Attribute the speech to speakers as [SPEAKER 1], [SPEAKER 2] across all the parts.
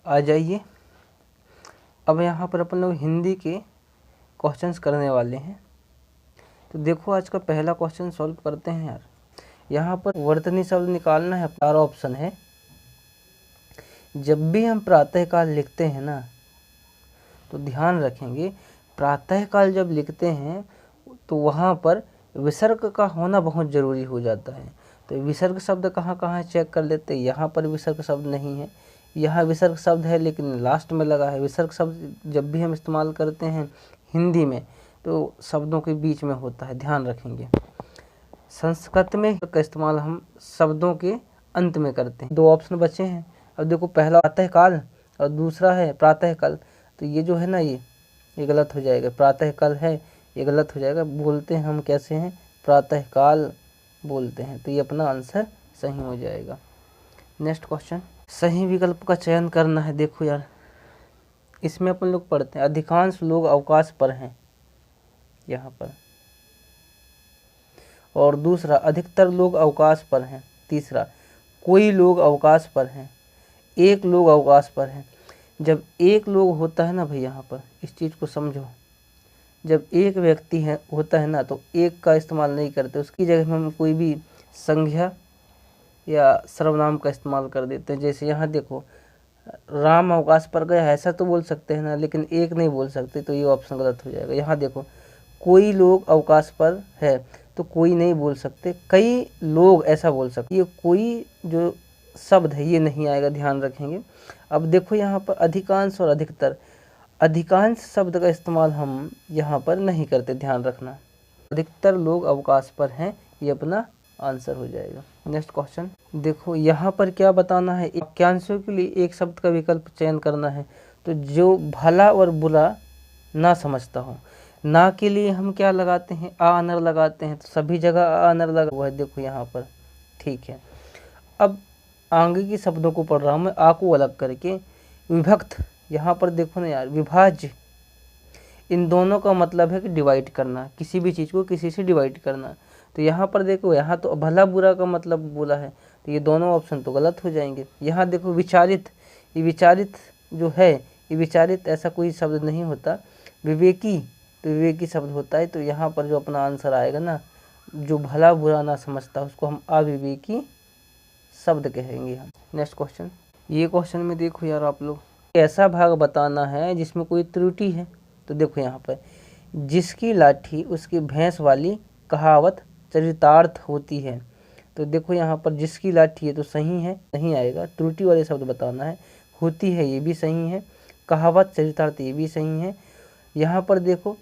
[SPEAKER 1] आ जाइए। अब यहाँ पर अपन लोग हिंदी के क्वेश्चंस करने वाले हैं। तो देखो आज का पहला क्वेश्चन सॉल्व करते हैं यार। यहाँ पर वर्तनी शब्द निकालना है, 4 ऑप्शन है। जब भी हम प्रातःकाल लिखते हैं ना, तो ध्यान रखेंगे प्रातःकाल जब लिखते हैं तो वहाँ पर विसर्ग का होना बहुत ज़रूरी हो जाता है। तो विसर्ग शब्द कहाँ कहाँ चेक कर लेते हैं। यहाँ पर विसर्ग शब्द नहीं है, यहाँ विसर्ग शब्द है लेकिन लास्ट में लगा है। विसर्ग शब्द जब भी हम इस्तेमाल करते हैं हिंदी में तो शब्दों के बीच में होता है, ध्यान रखेंगे। संस्कृत में का इस्तेमाल हम शब्दों के अंत में करते हैं। 2 ऑप्शन बचे हैं। अब देखो पहला प्रातःकाल और दूसरा है प्रातःकाल। तो ये जो है ना ये गलत हो जाएगा। प्रातःकाल है, ये गलत हो जाएगा। बोलते हैं हम कैसे हैं, प्रातःकाल बोलते हैं। तो ये अपना आंसर सही हो जाएगा। नेक्स्ट क्वेश्चन, सही विकल्प का चयन करना है। देखो यार इसमें अपन लोग पढ़ते हैं अधिकांश लोग अवकाश पर हैं यहाँ पर, और दूसरा अधिकतर लोग अवकाश पर हैं। तीसरा कोई लोग अवकाश पर हैं, एक लोग अवकाश पर हैं। जब एक लोग होता है ना भाई, यहाँ पर इस चीज़ को समझो, जब एक व्यक्ति है होता है ना तो एक का इस्तेमाल नहीं करते, उसकी जगह में हम कोई भी संज्ञा या सर्वनाम का इस्तेमाल कर देते हैं। जैसे यहाँ देखो राम अवकाश पर गया, ऐसा तो बोल सकते हैं ना, लेकिन एक नहीं बोल सकते, तो ये ऑप्शन गलत हो जाएगा। यहाँ देखो कोई लोग अवकाश पर है तो कोई नहीं बोल सकते, कई लोग ऐसा बोल सकते। ये कोई जो शब्द है ये नहीं आएगा, ध्यान रखेंगे। अब देखो यहाँ पर अधिकांश और अधिकतर, अधिकांश शब्द का इस्तेमाल हम यहाँ पर नहीं करते, ध्यान रखना। अधिकतर लोग अवकाश पर हैं, ये अपना आंसर हो जाएगा। नेक्स्ट क्वेश्चन देखो, यहाँ पर क्या बताना है, वाक्यांशों के लिए एक शब्द का विकल्प चयन करना है। तो जो भला और बुरा ना समझता हो, ना के लिए हम क्या लगाते हैं, आ अनर लगाते हैं। तो सभी जगह आ अनर लगा हुआ है, देखो यहाँ पर, ठीक है। अब आगे के शब्दों को पढ़ रहा हूँ मैं, आ को अलग करके। विभक्त, यहाँ पर देखो ना यार, विभाज्य, इन दोनों का मतलब है कि डिवाइड करना, किसी भी चीज़ को किसी से डिवाइड करना। तो यहाँ पर देखो, यहाँ तो भला बुरा का मतलब बोला है, तो ये दोनों ऑप्शन तो गलत हो जाएंगे। यहाँ देखो विचारित, ये विचारित जो है, ये विचारित ऐसा कोई शब्द नहीं होता। विवेकी, तो विवेकी शब्द होता है। तो यहाँ पर जो अपना आंसर आएगा ना, जो भला बुरा ना समझता उसको हम अविवेकी शब्द कहेंगे हम। नेक्स्ट क्वेश्चन, ये क्वेश्चन में देखो यार आप लोग, ऐसा भाग बताना है जिसमें कोई त्रुटि है। तो देखो यहाँ पर, जिसकी लाठी उसकी भैंस वाली कहावत चरितार्थ होती है। तो देखो यहाँ पर जिसकी लाठी है तो सही है, नहीं आएगा। त्रुटि वाले शब्द बताना है। होती है ये भी सही है, कहावत चरितार्थ ये भी सही है। यहाँ पर देखो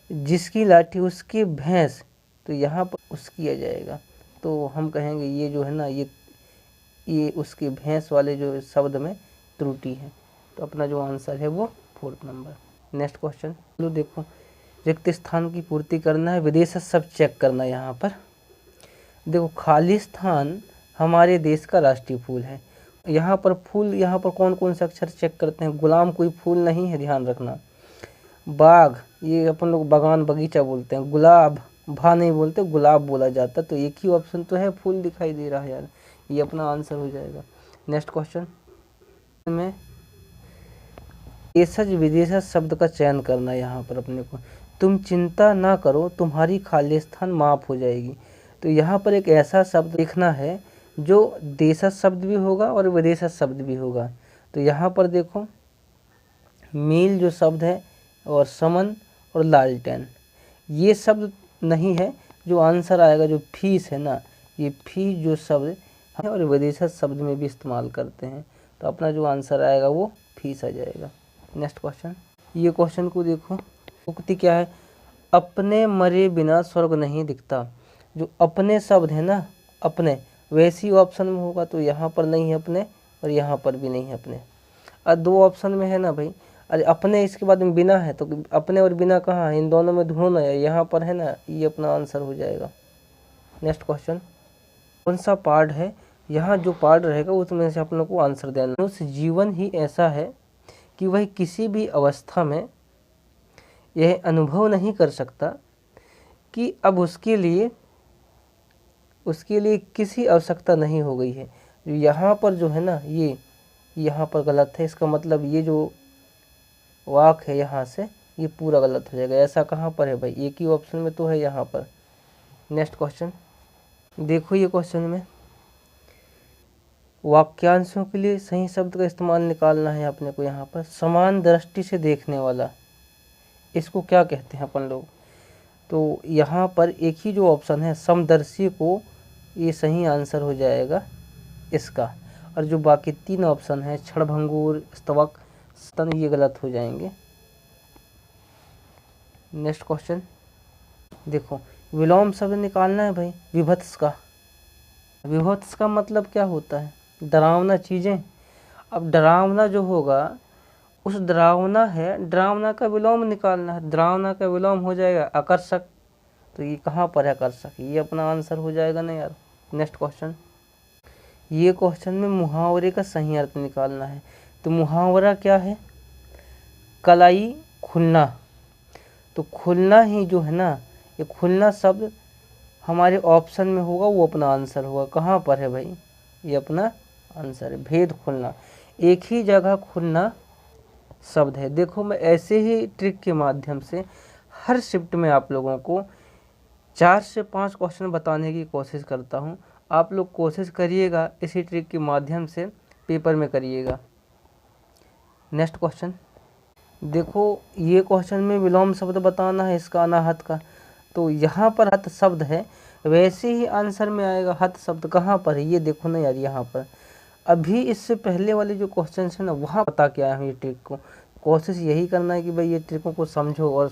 [SPEAKER 1] जिसकी लाठी उसकी भैंस, तो यहाँ पर उसकी आ जाएगा। तो हम कहेंगे ये जो है ना, ये उसकी भैंस वाले जो शब्द में त्रुटि है। तो अपना जो आंसर है वो 4th नंबर। नेक्स्ट क्वेश्चन लो, देखो रिक्त स्थान की पूर्ति करना है, विदेश शब्द चेक करना है। यहाँ पर देखो खालिस्तान हमारे देश का राष्ट्रीय फूल है। यहाँ पर फूल, यहाँ पर कौन कौन से अक्षर चेक करते हैं, गुलाम कोई फूल नहीं है, ध्यान रखना। बाग, ये अपन लोग बागान बगीचा बोलते हैं। गुलाब, भा नहीं बोलते, गुलाब बोला जाता। तो एक ही ऑप्शन तो है, फूल दिखाई दे रहा है यार, ये अपना आंसर हो जाएगा। नेक्स्ट क्वेश्चन में देशज विदेशज शब्द का चयन करना है। यहाँ पर अपने को, तुम चिंता ना करो तुम्हारी खालिस्तान माफ हो जाएगी। तो यहाँ पर एक ऐसा शब्द लिखना है जो देशज शब्द भी होगा और विदेशज शब्द भी होगा। तो यहाँ पर देखो मील जो शब्द है, और समन और लालटेन, ये शब्द नहीं है। जो आंसर आएगा, जो फीस है ना, ये फीस जो शब्द है और विदेशज शब्द में भी इस्तेमाल करते हैं। तो अपना जो आंसर आएगा वो फीस आ जाएगा। नेक्स्ट क्वेश्चन, ये क्वेश्चन को देखो, उक्ति क्या है, अपने मरे बिना स्वर्ग नहीं दिखता। जो अपने शब्द है ना, अपने, वैसी ऑप्शन में होगा। तो यहाँ पर नहीं है अपने, और यहाँ पर भी नहीं है अपने। और 2 ऑप्शन में है ना भाई, अरे अपने इसके बाद में बिना है, तो अपने और बिना कहाँ है, इन दोनों में ढूंढो ना, यहाँ पर है ना, ये अपना आंसर हो जाएगा। नेक्स्ट क्वेश्चन, कौन सा पार्ट है, यहाँ जो पार्ट रहेगा उसमें से आप लोग को आंसर देना। मनुष्य जीवन ही ऐसा है कि वह किसी भी अवस्था में यह अनुभव नहीं कर सकता कि अब उसके लिए किसी आवश्यकता नहीं हो गई है। यहाँ पर जो है ना, यहाँ पर गलत है। इसका मतलब ये जो वाक है यहाँ से ये पूरा गलत हो जाएगा। ऐसा कहाँ पर है भाई, एक ही ऑप्शन में तो है यहाँ पर। नेक्स्ट क्वेश्चन देखो, ये क्वेश्चन में वाक्यांशों के लिए सही शब्द का इस्तेमाल निकालना है अपने को। यहाँ पर समान दृष्टि से देखने वाला, इसको क्या कहते हैं अपन लोग। तो यहाँ पर एक ही जो ऑप्शन है समदर्शी को, ये सही आंसर हो जाएगा इसका। और जो बाकी 3 ऑप्शन है क्षणभंगुर, स्तवक, स्तन, ये गलत हो जाएंगे। नेक्स्ट क्वेश्चन देखो, विलोम शब्द निकालना है भाई विभत्स का। विभत्स का मतलब क्या होता है, डरावना चीज़ें। अब डरावना जो होगा उस डरावना है, डरावना का विलोम निकालना है। डरावना का विलोम हो जाएगा आकर्षक, तो ये कहाँ पर है आकर्षक, ये अपना आंसर हो जाएगा ना यार। नेक्स्ट क्वेश्चन, ये क्वेश्चन में मुहावरे का सही अर्थ निकालना है। तो मुहावरा क्या है, कलाई खुलना। तो खुलना ही जो है ना, ये खुलना शब्द हमारे ऑप्शन में होगा, वो अपना आंसर होगा। कहाँ पर है भाई, ये अपना आंसर है भेद खुलना। एक ही जगह खुलना शब्द है। देखो मैं ऐसे ही ट्रिक के माध्यम से हर शिफ्ट में आप लोगों को 4 से 5 क्वेश्चन बताने की कोशिश करता हूँ। आप लोग कोशिश करिएगा इसी ट्रिक के माध्यम से पेपर में करिएगा। नेक्स्ट क्वेश्चन देखो, ये क्वेश्चन में विलोम शब्द बताना है इसका, अनाहत का। तो यहाँ पर हत शब्द है, वैसे ही आंसर में आएगा हत शब्द। कहाँ पर है ये देखो ना यार, यहाँ पर। अभी इससे पहले वाले जो क्वेश्चन है ना, वहाँ बता के आया हूँ ये ट्रिक को। कोशिश यही करना है कि भाई ये ट्रिकों को समझो और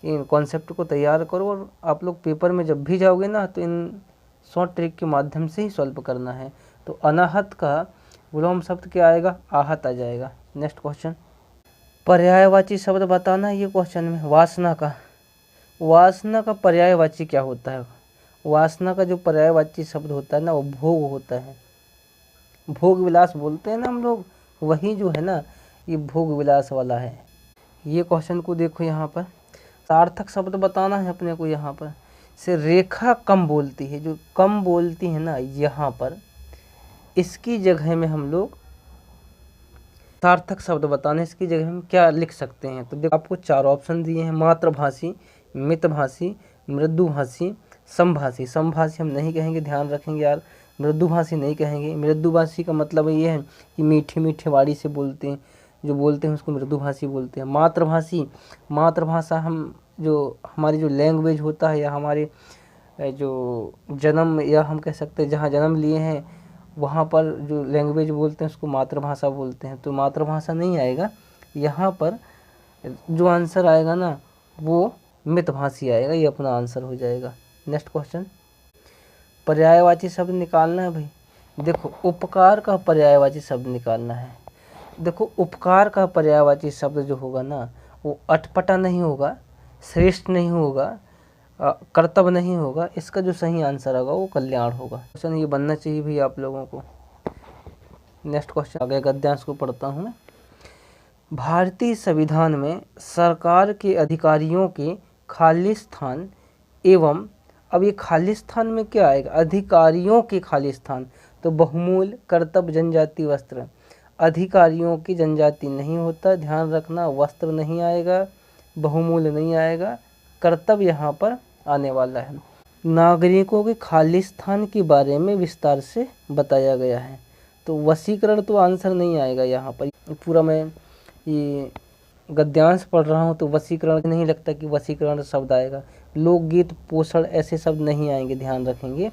[SPEAKER 1] इन कॉन्सेप्ट को तैयार करो, और आप लोग पेपर में जब भी जाओगे ना तो इन शॉर्ट ट्रिक के माध्यम से ही सॉल्व करना है। तो अनाहत का विलोम शब्द क्या आएगा, आहत आ जाएगा। नेक्स्ट क्वेश्चन, पर्यायवाची शब्द बताना है ये क्वेश्चन में। वासना का, वासना का पर्यायवाची क्या होता है। वासना का जो पर्यायवाची शब्द होता है ना, वो भोग होता है। भोग विलास बोलते हैं ना हम लोग, वही जो है ना ये भोग विलास वाला है। ये क्वेश्चन को देखो, यहाँ पर सार्थक शब्द बताना है अपने को। यहाँ पर से रेखा कम बोलती है, जो कम बोलती है ना, यहाँ पर इसकी जगह में हम लोग सार्थक शब्द बताने, इसकी जगह हम क्या लिख सकते हैं। तो देखो आपको 4 ऑप्शन दिए हैं, मातृभाषी, मितभाषी, मृदुभाषी, समभाषी। समभाषी हम नहीं कहेंगे, ध्यान रखेंगे यार, मृदुभाषी नहीं कहेंगे। मृदुभाषी का मतलब ये है कि मीठे मीठे वाणी से बोलते हैं, जो बोलते हैं उसको मृदुभाषी बोलते हैं। मातृभाषी, मातृभाषा हम जो हमारी जो लैंग्वेज होता है, या हमारे जो जन्म, या हम कह सकते हैं जहाँ जन्म लिए हैं वहाँ पर जो लैंग्वेज बोलते हैं उसको मातृभाषा बोलते हैं। तो मातृभाषा नहीं आएगा यहाँ पर, जो आंसर आएगा ना वो मितभाषी आएगा, ये अपना आंसर हो जाएगा। नेक्स्ट क्वेश्चन, पर्यायवाची शब्द निकालना है भाई। देखो उपकार का पर्यायवाची शब्द निकालना है। देखो उपकार का पर्यायवाची शब्द जो होगा ना, वो अटपटा नहीं होगा, श्रेष्ठ नहीं होगा, कर्तव्य नहीं होगा। इसका जो सही आंसर होगा वो कल्याण होगा। क्वेश्चन ये बनना चाहिए भी आप लोगों को। नेक्स्ट क्वेश्चन, आगे गद्यांश को पढ़ता हूँ मैं। भारतीय संविधान में सरकार के अधिकारियों के खालिस्तान एवं, अब ये खालिस्तान में क्या आएगा, अधिकारियों के खालिस्तान। तो बहुमूल, कर्तव्य, जनजाति, वस्त्र। अधिकारियों की जनजाति नहीं होता, ध्यान रखना। वस्त्र नहीं आएगा, बहुमूल नहीं आएगा, कर्तव्य यहाँ पर आने वाला है। नागरिकों के खालिस्तान के बारे में विस्तार से बताया गया है। तो वशीकरण तो आंसर नहीं आएगा यहाँ पर। पूरा मैं ये गद्यांश पढ़ रहा हूँ तो वशीकरण नहीं लगता कि वशीकरण शब्द आएगा। लोकगीत, पोषण, ऐसे शब्द नहीं आएंगे, ध्यान रखेंगे।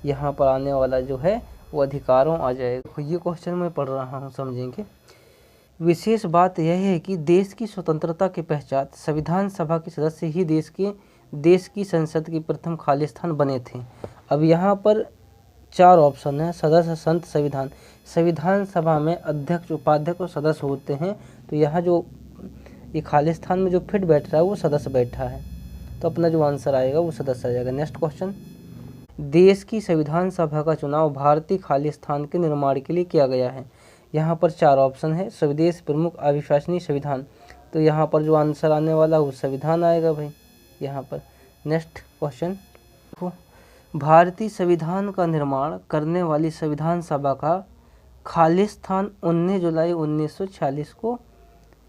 [SPEAKER 1] यहाँ पर आने वाला जो है वो अधिकारों आ जाएगा। ये क्वेश्चन मैं पढ़ रहा हूँ, समझेंगे। विशेष बात यह है कि देश की स्वतंत्रता के पश्चात संविधान सभा के सदस्य ही देश की संसद के प्रथम खालिस्तान बने थे। अब यहाँ पर 4 ऑप्शन है, सदस्य, संत, संविधान। संविधान सभा में अध्यक्ष, उपाध्यक्ष और सदस्य होते हैं। तो यहाँ जो ये खालिस्तान में जो फिट बैठ रहा है वो सदस्य बैठा है, तो अपना जो आंसर आएगा वो सदस्य आ जाएगा। नेक्स्ट क्वेश्चन, देश की संविधान सभा का चुनाव भारतीय खालिस्तान के निर्माण के लिए किया गया है। यहाँ पर 4 ऑप्शन है, स्वदेश, प्रमुख, अविश्वसनीय, संविधान। तो यहाँ पर जो आंसर आने वाला वो संविधान आएगा भाई यहाँ पर। नेक्स्ट क्वेश्चन, भारतीय संविधान का निर्माण करने वाली संविधान सभा का खालिस्तान 19 जुलाई 1946 को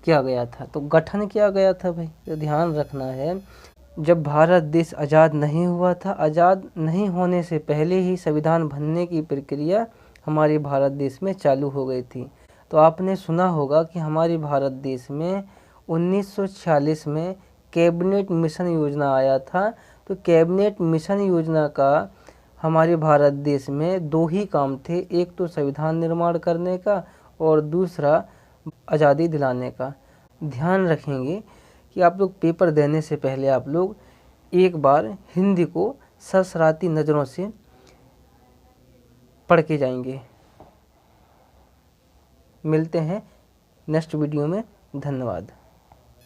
[SPEAKER 1] किया गया था। तो गठन किया गया था भाई, तो ध्यान रखना है। जब भारत देश आज़ाद नहीं हुआ था, आज़ाद नहीं होने से पहले ही संविधान बनने की प्रक्रिया हमारे भारत देश में चालू हो गई थी। तो आपने सुना होगा कि हमारे भारत देश में 1946 में कैबिनेट मिशन योजना आया था। तो कैबिनेट मिशन योजना का हमारे भारत देश में 2 ही काम थे, एक तो संविधान निर्माण करने का और दूसरा आज़ादी दिलाने का। ध्यान रखेंगे कि आप लोग पेपर देने से पहले आप लोग एक बार हिंदी को सरसराती नज़रों से पढ़ के जाएंगे। मिलते हैं नेक्स्ट वीडियो में। धन्यवाद।